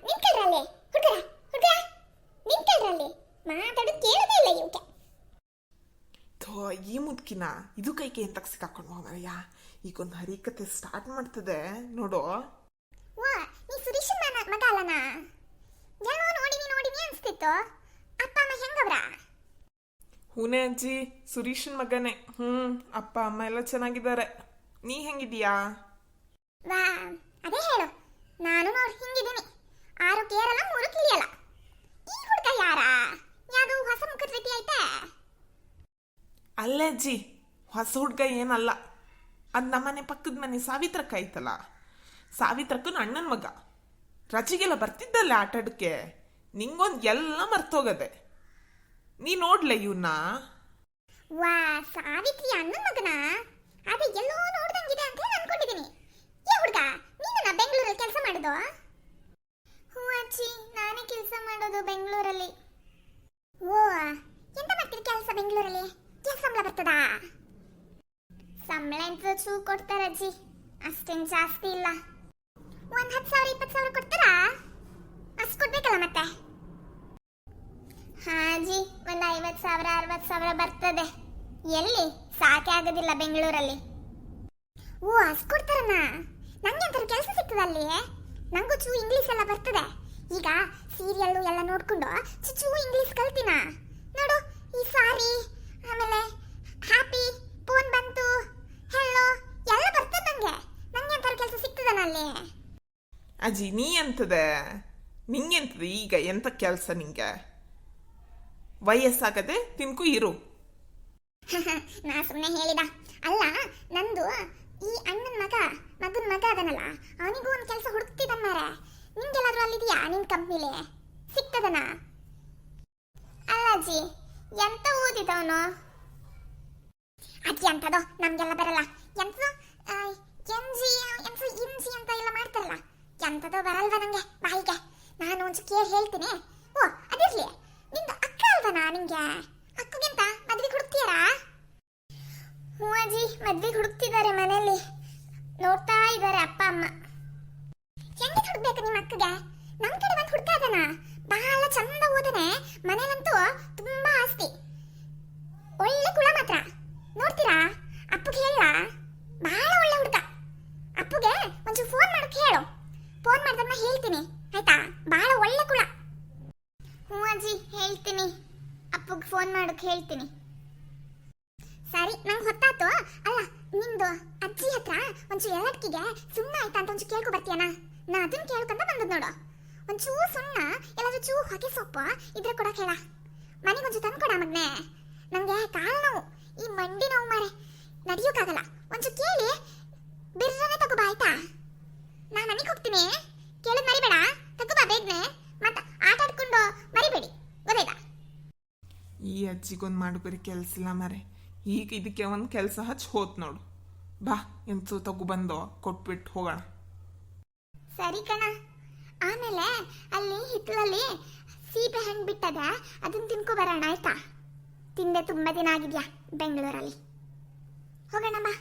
ನಿಂತ್ಕೊಳ್ರಲ್ಲಿ ಹುಡುಗರ ಹುಡುಗ ನಿಂತ್ಕೊಳ್ರಲ್ಲಿ ಮಾತಾಡೋದು ಕೇಳೋದೇ ಇಲ್ಲ ಇವಕ್ಕೆ. ಥೋ ಈ ಮುದ್ಕಿನ ಇದು ಕೈಗೆ ಎಂತ ಸಿಕ್ಕಾಕೊಂಡು ಹೋಗಯ್ಯ. ಈಗೊಂದು ಹರಿಕತೆ ಸ್ಟಾರ್ಟ್ ಮಾಡ್ತದೆ ನೋಡು. ವಾ ನೀ ಸುರೇಶನ್ ಮಗ ಅಲ್ಲನಾ? ಏನೋ ನೋಡಿನಿ ಅನ್ಸ್ತಿತ್ತು. ಅಪ್ಪ ಅಮ್ಮ ಹೆಂಗವ್ರ? ಹೂನೆ ಅಜ್ಜಿ, ಸುರೀಶನ್ ಮಗನೇ. ಅಪ್ಪ ಅಮ್ಮ ಎಲ್ಲ ಚೆನ್ನಾಗಿದ್ದಾರೆ. ನೀ ಹೆಂಗಿದೀಯಾ? ವಾ ಅದೇ ಹೇಳು, ನಾನು ನೋಡಿ ಹಿಂಗಿದ್ದೀನಿ. 6 ಕೇರಳ 3 ಕಿಳಿಯಲ್ಲ. ಈ ಹುಡುಗ ಯಾರ? ಯಾವುದು ಹೊಸ ಮುಖದ ರೀತಿ ಐತೆ? ಅಲ್ಲೇ ಅಜ್ಜಿ, ಹೊಸ ಹುಡ್ಗ ಏನಲ್ಲ. ಅದು ನಮ್ಮನೆ ಪಕ್ಕದ ಮನೆ ಸಾವಿತ್ರಕ್ಕ ಐತಲ್ಲ, ಸಾವಿತ್ರಕ್ಕನ ಅಣ್ಣನ ಮಗ. ರಜೆಗೆಲ್ಲ ಬರ್ತಿದ್ದಲ್ಲ ಆಟಾಡಕ್ಕೆ. ನಿಂಗೊಂದು ಎಲ್ಲ ಮರ್ತೋಗದೆ. ನೀ ನೋಡ್ಲೆ ಇವನ್ನ? ವಾ ಸಾವಿತ್ರಿ ಅಣ್ಣನ ಮಗನ? ಅದೇ ಎಲ್ಲೋ ನೋಡ್ದಂಗಿದೆ ಅಂತ ಅನ್ಕೊಂಡಿದ್ದೀನಿ. ಏ ಹುಡುಗ, ನೀನ ಬೆಂಗಳೂರಲ್ಲಿ ಕೆಲಸ ಮಾಡೋದು? ಹ್ಞೂ ಅಜ್ಜಿ, ನಾನೇ ಕೆಲಸ ಮಾಡೋದು ಬೆಂಗಳೂರಲ್ಲಿ. ಓ, ಎಂತ ಮಾಡ್ತೀರಿ ಕೆಲಸ ಬೆಂಗಳೂರಲ್ಲಿ? ಎಷ್ಟು ಸಂಬಳ ಬರ್ತದಾ? ಸಂಬಳ ಅಂತ ಚೂ ಕೊಡ್ತಾರ ಅಜ್ಜಿ, ಅಷ್ಟೇನು ಜಾಸ್ತಿ ಇಲ್ಲ. 10,000 20,000 ಕೊಡ್ತಾರಾ? ಅಷ್ಟು ಕೊಡ್ಬೇಕಲ್ಲ ಮತ್ತೆ. ಹಾ ಅಜ್ಜಿ, ಒಂದು 50,000 60,000 ಬರ್ತದೆ. ಎಲ್ಲಿ ಸಾಕೆ ಆಗೋದಿಲ್ಲ ಬೆಂಗಳೂರಲ್ಲಿ. ಓ ಅಷ್ಟು ಕೊಡ್ತಾರಣ್ಣ? ನಂಗೆ ಅಂತಾರೆ ಕೆಲಸ ಸಿಗ್ತದೆ ಅಲ್ಲಿ. ನಂಗೂ ಚೂ ಇಂಗ್ಲೀಷ್ ಎಲ್ಲ ಬರ್ತದೆ. ಈಗ ಸೀರಿಯಲ್ಲು ಎಲ್ಲ ನೋಡ್ಕೊಂಡು ಚೂ ಇಂಗ್ಲೀಷ್ ಕಲ್ತಿನ ನೋಡು. ಈ ಸಾರಿ, ಆಮೇಲೆ ಹ್ಯಾಪಿ, ಫೋನ್ ಬಂತು, ಹೆಲೋ ಎಲ್ಲ ಬರ್ತದೆ ನಂಗೆ. ನಂಗೆ ಅಂತಾರೆ ಕೆಲಸ ಸಿಗ್ತದನ ಅಲ್ಲಿ? ಅಜ್ಜಿ ನೀ ಎಂತದೆ? ನಿಂಗೆಂತದೆ ಈಗ? ಎಂತ ಕೆಲಸ ನಿಂಗೆ? ವಯಸ್ಸಾಗದೆ ತಿನ್ಕು ಇರು. ನಾ ಸುಮ್ಮನೆ ಹೇಳಿದ ಅಲ್ಲ. ನಂದು ಈ ಅಣ್ಣನ ಮಗನ ಮಗ ಅದನಲ್ಲ, ಅವನಿಗೂ ಒಂದು ಕೆಲಸ ಹುಡುಕ್ತಿದ್ದ ಮಾರೆ. ನಿಂಗೆಲ್ಲಾದ್ರೂ ಅಲ್ಲಿದೆಯಾ? ನಿನ್ ಕಂಪ್ನಿಲಿ ಸಿಗ್ತದನ? ಅಲ್ಲ ಅಜ್ಜಿ, ಎಂತ ಓದಿದವನು? ಅಜ್ಜಿ ಅಂತದೋ ನಮ್ಗೆಲ್ಲ ಬರಲ್ಲ. ಎಂತದೋ ಎಂಜಿ ಇಂಜಿ ಅಂತ ಎಲ್ಲ ಮಾಡ್ತಾರಲ್ಲ, ಎಂತದೋ ಬರಲ್ವ ನಂಗೆ ಬಾಯಿಗೆ. ನಾನು ಒಂಚು ಕೇಳಿ ಹೇಳ್ತೀನಿ. ಓ ಅದಿರ್ಲಿ, ನಿಂದು ಅಕ್ಕ ಅಲ್ವನಾ ನಿಂಗೆ? ಅಕ್ಕಗಿಂತ ಮದ್ವೆ ಹುಡುಕ್ತೀಯಾರಾ? ಹ್ಞೂ ಅಜ್ಜಿ, ಮದ್ವೆ ಹುಡುಕ್ತಿದ್ದಾರೆ ಮನೆಯಲ್ಲಿ. ನೋಡ್ತಾ ಇದ್ದಾರೆ ಅಪ್ಪ ಅಮ್ಮ. ಹೆಂಗೆ ಹುಡುಕ್ಬೇಕು ನಿಮ್ಮ ಅಕ್ಕಗೆ? ನಮ್ಮ ಕಡೆ ಬಂದು ಹುಡ್ತಾ ಇದ್ದಾನ. ಬಹಳ ಚಂದ ಓದನೆ. ಮನೇಲಂತೂ ತುಂಬಾ ಆಸ್ತಿ, ಒಳ್ಳೆ ಕುಳ ಮಾತ್ರ. ನೋಡ್ತೀರಾ? ಅಪ್ಪಗೆ ಹೇಳ, ಬಹಳ ಒಳ್ಳೆ ಹುಡುಗ. ಅಪ್ಪಗೆ ಒಂಚೂರು ಫೋನ್ ಮಾಡಕ್ಕೆ ಹೇಳು. ಫೋನ್ ಮಾಡ್ದನ್ನ ಹೇಳ್ತೀನಿ ಆಯ್ತಾ? ಬಹಳ ಒಳ್ಳೆ ಕುಳ. ಹ್ಞೂ ಅಜ್ಜಿ, ಹೇಳ್ತೀನಿ. ಅಪ್ಪಗೆ ಫೋನ್ ಮಾಡಕ್ಕೆ ಹೇಳ್ತೀನಿ. ಸರಿ, ನಂಗೆ ಹೊತ್ತಾತು. ಅಲ್ಲ, ನಿಂದು ಅಜ್ಜಿ ಹತ್ರ ಒಂಚೂರು ಎಲ್ಲಟ್ಕಿಗೆ ಸುಣ್ಣ ಆಯ್ತಾ ಅಂತ ಒಂಚೂರು ಕೇಳ್ಕೊ ಬರ್ತೀಯನಾ? ನಾ ಅದನ್ನ ಕೇಳ್ಕೊಂತ ಬಂದದ್ ನೋಡು. ಒಂಚೂರು ಸುಣ್ಣ, ಎಲ್ಲಾದ್ರೂ ಚೂ ಹೊಗೆ ಸೊಪ್ಪು ಇದ್ರೆ ಕೊಡಕ್ಕೆ ಹೇಳ. ಮನೆಗೆ ಒಂಚೂರು ತಂದು ಕೊಡ ಮಗ್ನೆ. ನಂಗೆ ಕಾಲು ನೋವು, ಈ ಮಂಡಿ ನೋವು ಮಾರೆ, ನಡೆಯೋಕ್ಕಾಗಲ್ಲ. ಒಂಚೂರು ಕೇಳಿ ಬಿರ್ರನೆ ತಗೋಬಾ ಆಯ್ತಾ? ನಾ ಮನೆಗೆ ಹೋಗ್ತೀನಿ. ಕೇಳೋದು ಮರಿಬೇಡ, ತಗೋಬಾ ಬೇಗನೆ. ಮತ್ತೆ ಆಟ ಆಡ್ಕೊಂಡು ಮರಿಬೇಡಿ, ಗೊತ್ತಾಯ್ತಾ? ಈ ಅಜ್ಜಿಗೊಂದು ಮಾಡ್ಬೇರಿ ಕೆಲಸ ಇಲ್ಲ ಮಾರೆ. ಈಗ ಇದಕ್ಕೆ ಒಂದು ಕೆಲಸ ಹಚ್ಚಿ ಹೋತ್ ನೋಡು. ಬಾ, ಎಂತ ತಗೊಬಂದು ಕೊಟ್ಬಿಟ್ಟು ಹೋಗೋಣ. ಸರಿ ಕಣ. ಆಮೇಲೆ ಅಲ್ಲಿ ಹಿತ್ತಲಲ್ಲಿ ಸೀಬೆ ಹಣ್ಣು ಬಿಟ್ಟದ, ಅದನ್ನ ತಿನ್ಕೊ ಬರೋಣ ಆಯ್ತಾ? ತಿಂದೆ ತುಂಬಾ ದಿನ ಆಗಿದ್ಯಾ ಬೆಂಗಳೂರಲ್ಲಿ. ಹೋಗೋಣ ಬಾ.